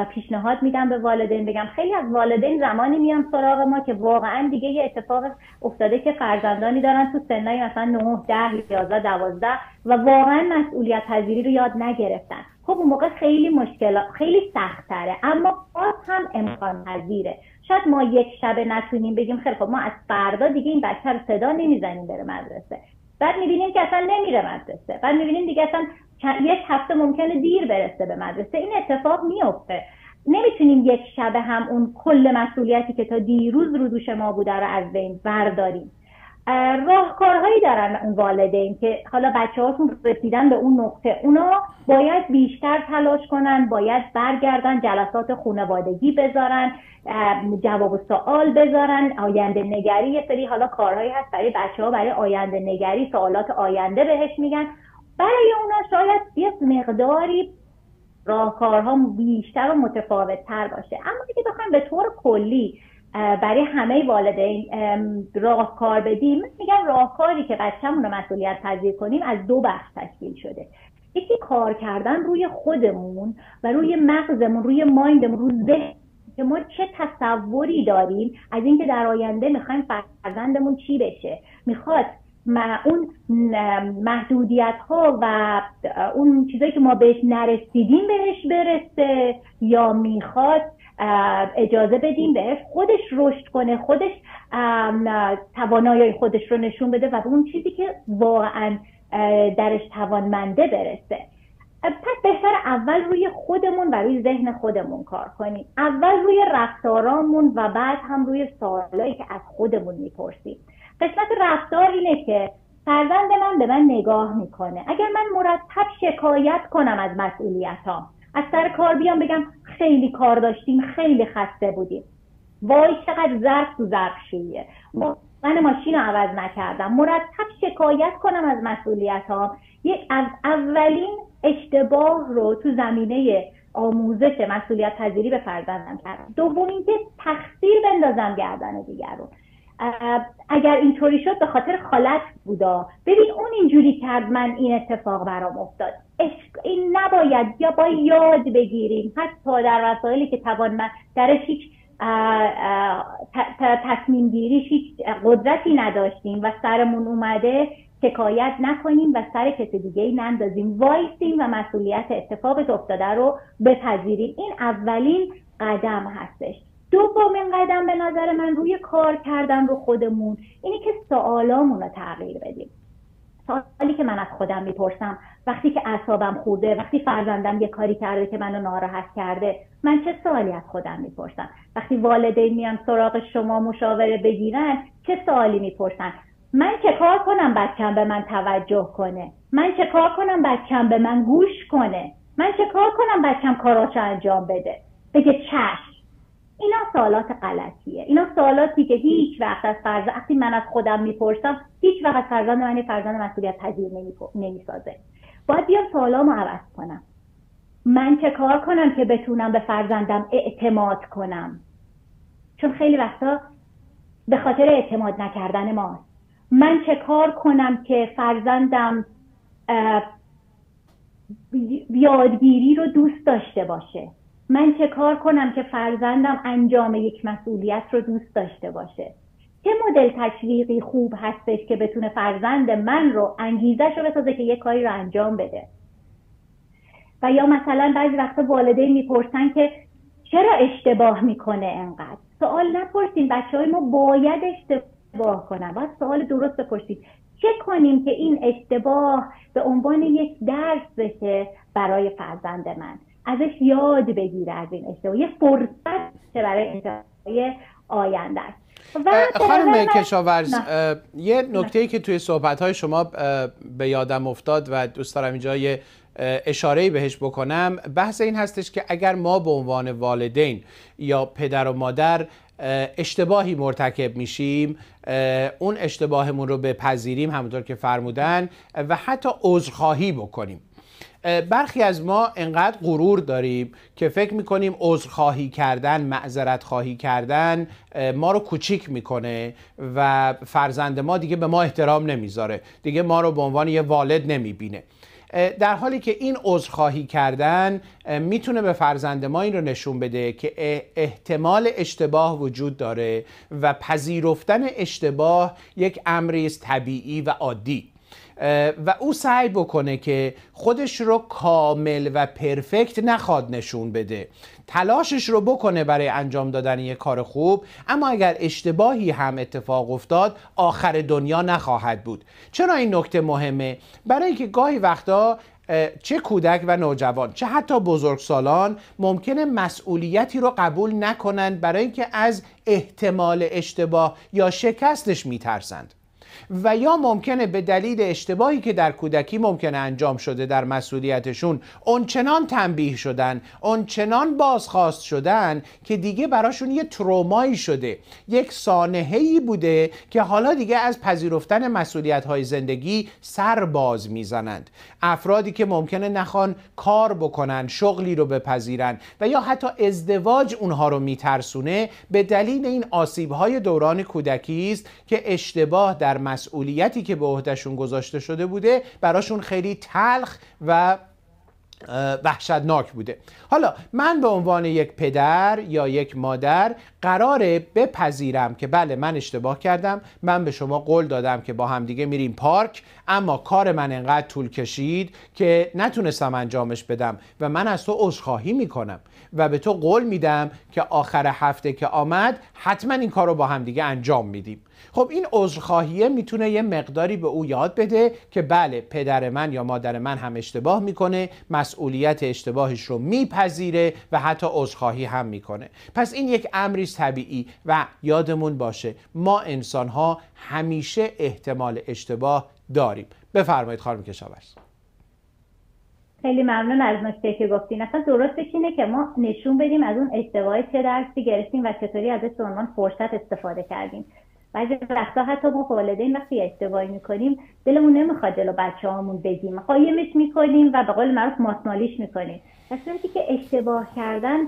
پیشنهاد میدم به والدین بگم، خیلی از والدین زمانی میان سراغ ما که واقعا دیگه یه اتفاق افتاده که فرزندانی دارن تو سنای مثلا 9 10 11 12 و واقعا مسئولیت پذیری رو یاد نگرفتن. خب اون موقع خیلی سخت تره، اما باز هم امکان پذیره. شاید ما یک شبه نتونیم بگیم خیلی خب ما از فردا دیگه این بچه رو صدا نمیزنیم بره مدرسه، بعد میبینیم که اصلا نمیره مدرسه، بعد میبینیم دیگه اصلا یک هفته ممکنه دیر برسه به مدرسه. این اتفاق میفته. نمیتونیم یک شبه هم اون کل مسئولیتی که تا دیروز رو دوش ما بوده رو از بین برداریم. راهکارهایی دارن اون والدین که حالا بچه‌هاشون رسیدن به اون نقطه، اونا باید بیشتر تلاش کنن، باید برگردن جلسات خانوادگی بذارن، جواب سوال بذارن، آینده نگری، یه سری حالا کارهایی هست برای بچه‌ها برای آینده نگری، سوالات آینده بهش میگن. برای اونا شاید یه مقداری راهکارها بیشتر و متفاوت تر باشه. اما اگه بخوایم به طور کلی برای همه والدین راهکار بدیم، میگن راهکاری که بچه‌مون رو مسئولیت پذیر کنیم از 2 بخش تشکیل شده. یکی کار کردن روی خودمون و روی مغزمون، روی مایندمون، روی ذهن، که ما چه تصوری داریم از اینکه در آینده میخوایم فرزندمون چی بشه، میخواد اون محدودیت ها و اون چیزایی که ما بهش نرسیدیم بهش برسه، یا میخواد اجازه بدیم بهش خودش رشد کنه، خودش توانایی خودش رو نشون بده و به اون چیزی که واقعا درش توانمنده برسه. پس بهتر اول روی خودمون و روی ذهن خودمون کار کنیم، اول روی رفتارامون و بعد هم روی سوالایی که از خودمون میپرسیم. قسمت رفتار اینه که فرزند من به من نگاه میکنه. اگر من مرتب شکایت کنم از مسئولیتام، از سر کار بیام بگم خیلی کار داشتیم، خیلی خسته بودیم، وای چقدر ظرف تو ظرفشوییه، من ماشین رو عوض نکردم، مرتب شکایت کنم از مسئولیتام، از اولین اشتباه رو تو زمینه آموزش مسئولیت پذیری به فرزندم کردم. دوم اینکه تقصیر بندازم گردن دیگرون. اگر اینطوری شد به خاطر خالت بودا، ببین اون اینجوری کرد من این اتفاق برام افتاد. این نباید، یا باید یاد بگیریم حتی در مسائلی که درش هیچ تصمیم گیریش هیچ قدرتی نداشتیم و سرمون اومده، شکایت نکنیم و سر کسی دیگه ای نندازیم، وایسیم و مسئولیت اتفاق افتاده رو بپذیریم. این اولین قدم هستش. دومین قدم به نظر من روی کار کردن رو خودمون اینی که سوالامون رو تغییر بدیم. سوالی که من از خودم میپرسم وقتی که اعصابم خورده، وقتی فرزندم یه کاری کرده که منو ناراحت کرده، من چه سوالی از خودم میپرسم؟ وقتی والدین میان سراغ شما مشاوره بگیرن، چه سوالی میپرسن؟ من چه کار کنم بچم به من توجه کنه؟ من چه کار کنم بچم به من گوش کنه؟ من چه کار کنم بچم کاراشو انجام بده؟ بگه چشم. اینا سوالات غلطیه. اینا سوالاتی که هیچ وقت از وقتی من از خودم میپرسم، هیچ وقت از فرزند من فرزند مسئولیت پذیر نمیسازه. باید بیام سوالامو عوض کنم. من چه کار کنم که بتونم به فرزندم اعتماد کنم؟ چون خیلی وقتا به خاطر اعتماد نکردن ماست. من چه کار کنم که فرزندم یادگیری رو دوست داشته باشه؟ من چه کار کنم که فرزندم انجام یک مسئولیت رو دوست داشته باشه؟ چه مدل تشویقی خوب هستش که بتونه فرزند من رو انگیزش رو بسازه که یک کاری رو انجام بده؟ و یا مثلا بعضی وقتا والدین میپرسن که چرا اشتباه میکنه انقدر؟ سوال نپرسین. بچه‌های ما باید اشتباه کنن، باید سوال درست بپرسید. چه کنیم که این اشتباه به عنوان یک درس بشه برای فرزند من، ازش یاد بگیره، از این اشتباه یه فرصت برای انتهای آینده است. خانم کشاورز، یه نکته‌ای که توی صحبت‌های شما به یادم افتاد و دوست دارم اینجا یه اشاره‌ای بهش بکنم، بحث این هستش که اگر ما به عنوان والدین یا پدر و مادر اشتباهی مرتکب میشیم، اون اشتباهمون رو بپذیریم همونطور که فرمودن و حتی عذرخواهی بکنیم. برخی از ما انقدر غرور داریم که فکر میکنیم عذرخواهی کردن، معذرت خواهی کردن ما رو کوچیک میکنه و فرزند ما دیگه به ما احترام نمیذاره، دیگه ما رو به عنوان یه والد نمیبینه، در حالی که این عذرخواهی کردن میتونه به فرزند ما این رو نشون بده که احتمال اشتباه وجود داره و پذیرفتن اشتباه یک امری است طبیعی و عادی و او سعی بکنه که خودش رو کامل و پرفکت نخواد نشون بده، تلاشش رو بکنه برای انجام دادن یک کار خوب، اما اگر اشتباهی هم اتفاق افتاد آخر دنیا نخواهد بود. چرا این نکته مهمه؟ برای اینکه گاهی وقتا چه کودک و نوجوان چه حتی بزرگسالان ممکنه مسئولیتی رو قبول نکنند برای اینکه از احتمال اشتباه یا شکستش میترسند و یا ممکنه به دلیل اشتباهی که در کودکی ممکنه انجام شده در مسئولیتشون اونچنان تنبیه شدن، اونچنان بازخواست شدن که دیگه براشون یه ترومایی شده، یک سانحه‌ای بوده که حالا دیگه از پذیرفتن مسئولیت‌های زندگی سر باز میزنند. افرادی که ممکنه نخوان کار بکنن، شغلی رو بپذیرن و یا حتی ازدواج اونها رو میترسونه به دلیل این آسیب‌های دوران کودکی است که اشتباه در مسئولیتی که به عهدهشون گذاشته شده بوده براشون خیلی تلخ و وحشتناک بوده. حالا من به عنوان یک پدر یا یک مادر قراره بپذیرم که بله من اشتباه کردم، من به شما قول دادم که با هم دیگه میریم پارک، اما کار من انقدر طول کشید که نتونستم انجامش بدم و من از تو عذرخواهی میکنم و به تو قول میدم که آخر هفته که آمد حتما این کار رو با هم دیگه انجام میدیم. خب این عذرخواهیه میتونه یه مقداری به او یاد بده که بله پدر من یا مادر من هم اشتباه میکنه، مسئولیت اشتباهش رو میپذیره و حتی عذرخواهی هم میکنه. پس این یک امری طبیعی و یادمون باشه ما انسان‌ها همیشه احتمال اشتباه داریم. بفرمایید خانم کشاورز. خیلی ممنون از نکته که گفتین. اصلا درستش اینه که ما نشون بدیم از اون اشتباه چه درسی گرفتیم و چطوری ازش به عنوان فرصت استفاده کردیم. بعضی وقتا حتی ما والدین وقتی اشتباهی میکنیم دلمون نمیخواد جلو بچه‌هامون بگیم، قایمش میکنیم و به قول معروف ماسمالیش میکنیم. در صورتی که اشتباه کردن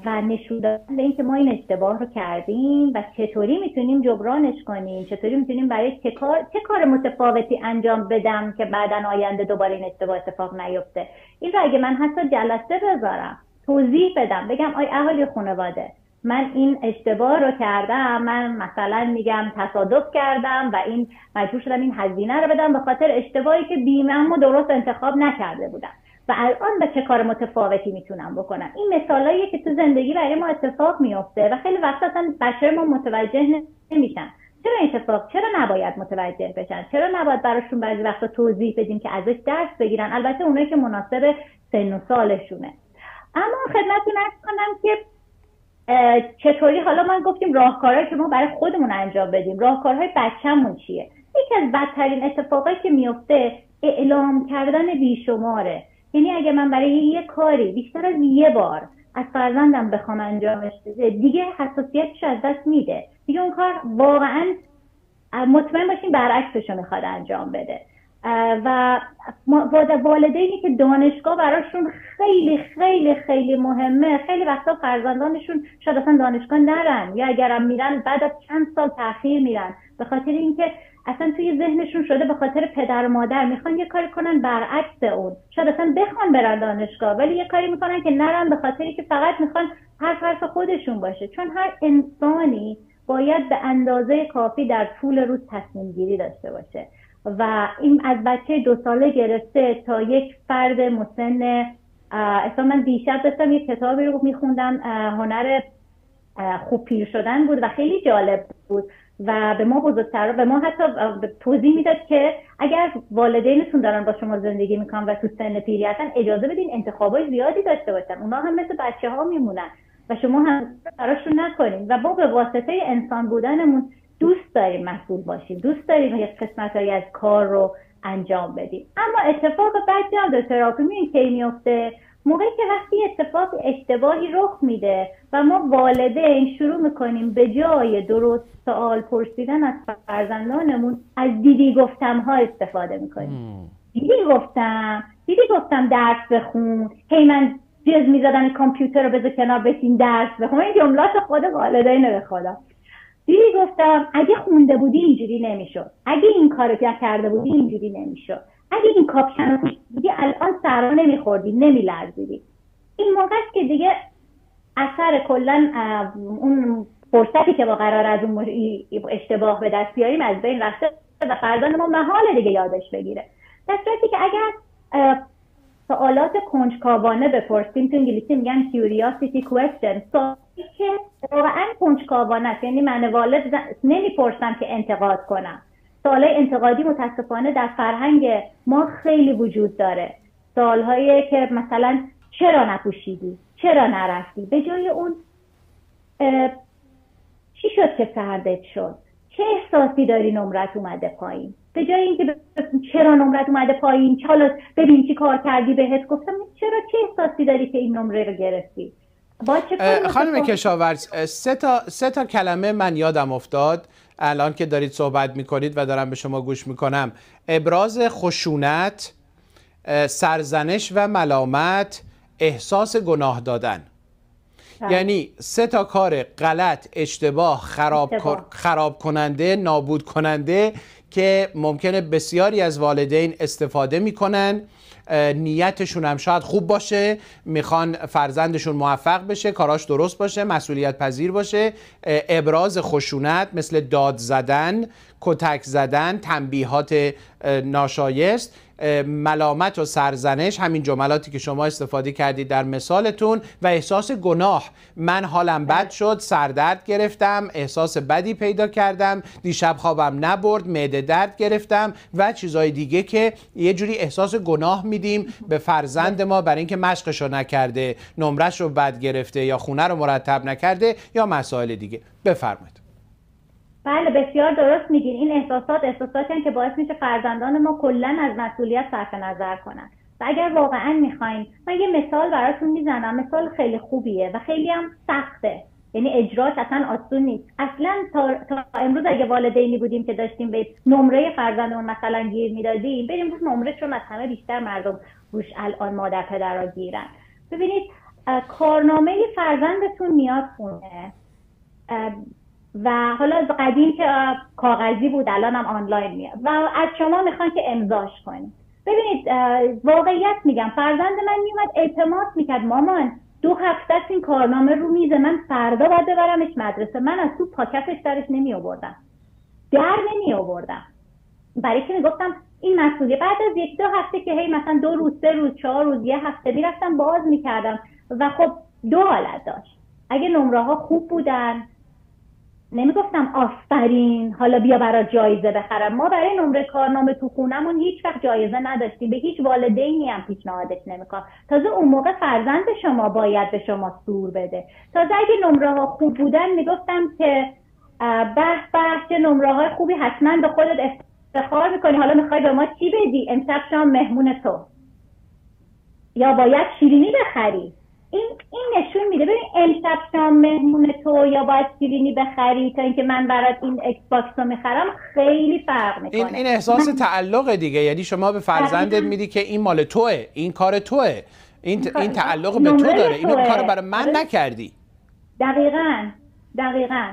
و نشون دادن به اینکه ما این اشتباه رو کردیم و چطوری میتونیم جبرانش کنیم، چطوری میتونیم برای چه کار متفاوتی انجام بدم که بعداً آینده دوباره این اشتباه اتفاق نیفته. این رو اگه من حتی جلسه بذارم، توضیح بدم، بگم آی اهالی خانواده من این اشتباه رو کردم، من مثلا میگم تصادف کردم و این مجبور شدم این هزینه رو بدم به خاطر اشتباهی که بیمه‌مو درست انتخاب نکرده بودم و الان به چه کار متفاوتی میتونم بکنم. این مثالاییه که تو زندگی برای ما اتفاق میفته و خیلی وقتا اصلا بچه‌ها ما متوجه نمیشن. چرا اتفاق؟ چرا نباید متوجه بشن؟ چرا نباید براشون بعضی وقتا توضیح بدیم که ازش درس بگیرن؟ البته اونایی که مناسب سن و سالشونه. اما خدمتتون عرض کنم که چطوری حالا من گفتیم راهکارهایی که ما برای خودمون انجام بدیم، راهکارهای بچه‌مون چیه؟ یکی از بدترین اتفاقایی که میفته اعلام کردن بیشماره. یعنی اگه من برای یه کاری بیشتر از یه بار از فرزندم بخوام انجامش بده دیگه حساسیتش از دست میده، دیگه اون کار واقعا مطمئن باشین برعکسش رو میخواد انجام بده. و والدینی که دانشگاه براشون خیلی خیلی خیلی مهمه، خیلی وقتا فرزندانشون شاید اصلا دانشگاه نرن یا اگرم میرن بعد از چند سال تأخیر میرن به خاطر اینکه اصلا توی ذهنشون شده به خاطر پدر و مادر میخوان یه کاری کنن برعکس اون. شاید اصلا بخوان برن دانشگاه ولی یه کاری میکنن که نرن به خاطری که فقط میخوان حرف خودشون باشه. چون هر انسانی باید به اندازه کافی در طول روز تصمیم گیری داشته باشه و این از بچه 2 ساله گرفته تا یک فرد مسن. اصلا من دیشب داشتم یک کتابی رو میخوندم، هنر خوب پیر شدن بود و خیلی جالب بود و به ما بزرگتر به ما حتی توضیح میداد که اگر والدینتون دارن با شما زندگی میکنن و تو سن پیری هستن اجازه بدین انتخابای زیادی داشته باشن، اونا هم مثل بچه ها میمونن و شما هم براشون نکنین و ما به واسطه انسان بودنمون دوست داریم مسئول باشیم، دوست داریم یک قسمتایی از کار رو انجام بدیم. اما اتفاق بدی هم در تراپی کی میفته؟ موقعی که وقتی اتفاق اشتباهی رخ میده و ما والدین شروع میکنیم به جای درست سوال پرسیدن از فرزندانمون از دیدی گفتم ها استفاده میکنیم. دیدی گفتم درس بخون، هی من جز میزدم کامپیوتر رو بذار کنار بشین درس بخون. این جملات خود والدین به خدا. دیدی گفتم اگه خونده بودی اینجوری نمیشد، اگه این کارو کرده بودی اینجوری نمیشد، اگه این کاپشن رو پوشیده بودی الان سرما نمیخوردی، نمیلرزیدی. این موقع است که دیگه اثر کلا اون فرصتی که با قرار از اون اشتباه به دست بیاریم از بین رفته و فرزند ما محاله دیگه یادش بگیره. در صورتی که اگر سوالات کنجکاوانه بپرسیم، تو انگلیسی میگن curiosity question، سوالی که واقعا کنجکاوانه است، یعنی من والد نمیپرسم که انتقاد کنم. سوالای انتقادی متاسفانه در فرهنگ ما خیلی وجود داره، سوالهایی که مثلا چرا نپوشیدی، چرا نرفتی، به جای اون چی شد که سردت شد، چه احساسی داری نمرت اومده پایین، به جای اینکه چرا نمرت اومده پایین، حالا ببین چی کار کردی بهت گفتم، چرا چه احساسی داری که این نمره رو گرفتی. خانم کشاورز، سه تا کلمه من یادم افتاد الان که دارید صحبت میکنید و دارم به شما گوش میکنم: ابراز خشونت، سرزنش و ملامت، احساس گناه دادن. یعنی سه تا کار غلط، اشتباه، خراب کننده، نابود کننده که ممکنه بسیاری از والدین استفاده میکنن. نیتشون هم شاید خوب باشه، میخوان فرزندشون موفق بشه، کاراش درست باشه، مسئولیت پذیر باشه. ابراز خشونت مثل داد زدن، کتک زدن، تنبیهات ناشایست. ملامت و سرزنش، همین جملاتی که شما استفاده کردید در مثالتون. و احساس گناه، من حالم بد شد، سردرد گرفتم، احساس بدی پیدا کردم، دیشب خوابم نبرد، معده درد گرفتم و چیزهای دیگه که یه جوری احساس گناه میدیم به فرزند ما برای اینکه مشقشو نکرده، نمرش رو بد گرفته یا خونه رو مرتب نکرده یا مسائل دیگه. بفرمایید. بله بسیار درست میگین. این احساساتی که باعث میشه فرزندان ما کلا از مسئولیت صرف نظر کنن. و اگر واقعا میخواین، من یه مثال براتون میزنم، مثال خیلی خوبیه و خیلی هم سخته، یعنی اجراش اصلا آسون نیست. اصلا تا امروز اگه والدینی بودیم که داشتیم به نمره فرزندمون مثلا گیر میدادیم، بریم روش نمره چون مثلا بیشتر مردم روش الان مادر پدرها گیرن. ببینید کارنامه فرزندتون میاد خونه و حالا قدیم که کاغذی بود الان هم آنلاین میاد و از شما میخوان که امضاش کنید. ببینید واقعیت میگم، فرزند من میومد اعتماد میکرد مامان 2 هفته است این کارنامه رو میزه، من فردا باید ببرمش مدرسه. من از تو پاکتش درش نمی آوردم، برای که میگفتم این مسئولیت. بعد از 1-2 هفته که هی مثلا 2 روز 3 روز 4 روز 1 هفته میرفتم باز میکردم و خب 2 حالت داشت. اگه نمره ها خوب بودن نمیگفتم آفرین حالا بیا برای جایزه بخرم. ما برای نمره کارنامه تو خونمون هیچ وقت جایزه نداشتیم، به هیچ والدینی هم پیشنهادش نمیکنم. تازه اون موقع فرزند شما باید به شما سور بده. تازه اگه نمره ها خوب بودن میگفتم که به چه نمره های خوبی، حتما به خودت افتخار میکنی، حالا میخوای به ما چی بدی؟ امشب شام مهمون تو، یا باید شیرینی بخری. این نشون میده ببین امشب شام مهمون تو یا باید شیرینی بخری تا اینکه من برات این ایکس باکس رو میخرم، خیلی فرق میکنه. این احساس تعلق دیگه، یعنی شما به فرزندت میدی که این مال توئه، این کار توئه، این تعلق به تو داره، اینو کار برای من نکردی. دقیقاً.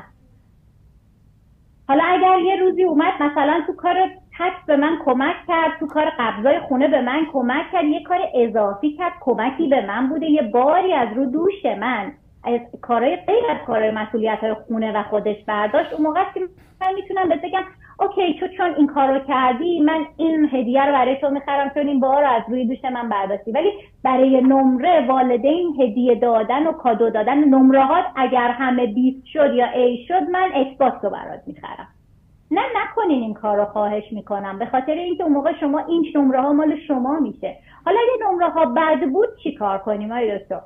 حالا اگر یه روزی اومد مثلا تو کار تکس به من کمک کرد، تو کار قبضای خونه به من کمک کرد، یه کار اضافی کرد، کمکی به من بوده، یه باری از رو دوش من از کارهای غیر از کارهای مسئولیت‌های خونه و خودش برداشت، اون موقع که من میتونم بگم اوکی چون این کارو کردی من این هدیه رو برای تو میخرم چون این بار رو از روی دوش من برداشتی. ولی برای نمره والدین هدیه دادن و کادو دادن، نمرهات اگر همه 20 شد یا A شد من ایکس باکس رو برات میخرم. نکنین این کار رو، خواهش میکنم، به خاطر اینکه اون موقع شما این نمره ها مال شما میشه. حالا اگه نمره ها بد بود چی کار کنیم آقای دکتر؟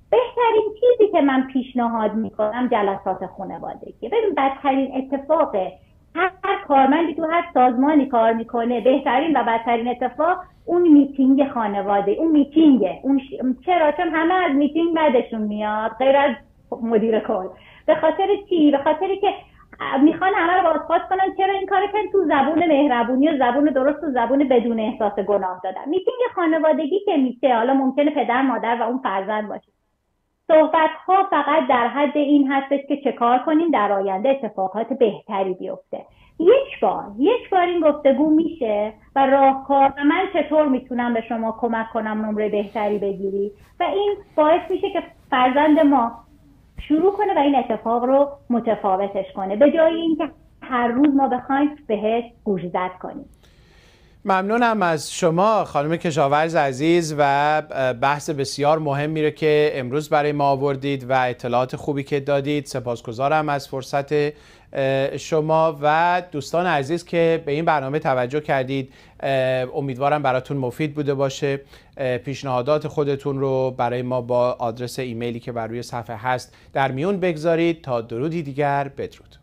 بهتر بدترین چیزی که من پیشنهاد میکنم جلسات خانوادگی. ببین بدترین اتفاق هر کارمندی تو هر سازمانی کار میکنه، بهترین و بدترین اتفاق اون میتینگ خانواده، اون میتینگه. چرا؟ چون همه از میتینگ بعدشون میاد غیر از مدیر کل. به خاطر چی؟ به خاطری که میخوان همه رو بازخواست کنن چرا این کارو کردن، تو زبون مهربونی و زبون درست و زبون بدون احساس گناه دادن. میتینگ خانوادگی که میشه، حالا ممکنه پدر مادر و اون فرزند باشه، صحبت ها فقط در حد این هستش که چه کار کنیم در آینده اتفاقات بهتری بیفته. یک بار این گفتگو میشه و راهکار و من چطور میتونم به شما کمک کنم نمره بهتری بگیری، و این باعث میشه که فرزند ما شروع کنه و این اتفاق رو متفاوتش کنه، به جای اینکه هر روز ما بخوایم بهش گوشزد کنیم. ممنونم از شما خانم کشاورز عزیز و بحث بسیار مهمی رو که امروز برای ما آوردید و اطلاعات خوبی که دادید. سپاسگزارم از فرصت شما و دوستان عزیز که به این برنامه توجه کردید. امیدوارم براتون مفید بوده باشه. پیشنهادات خودتون رو برای ما با آدرس ایمیلی که بر روی صفحه هست در میون بگذارید. تا درودی دیگر، بدرود.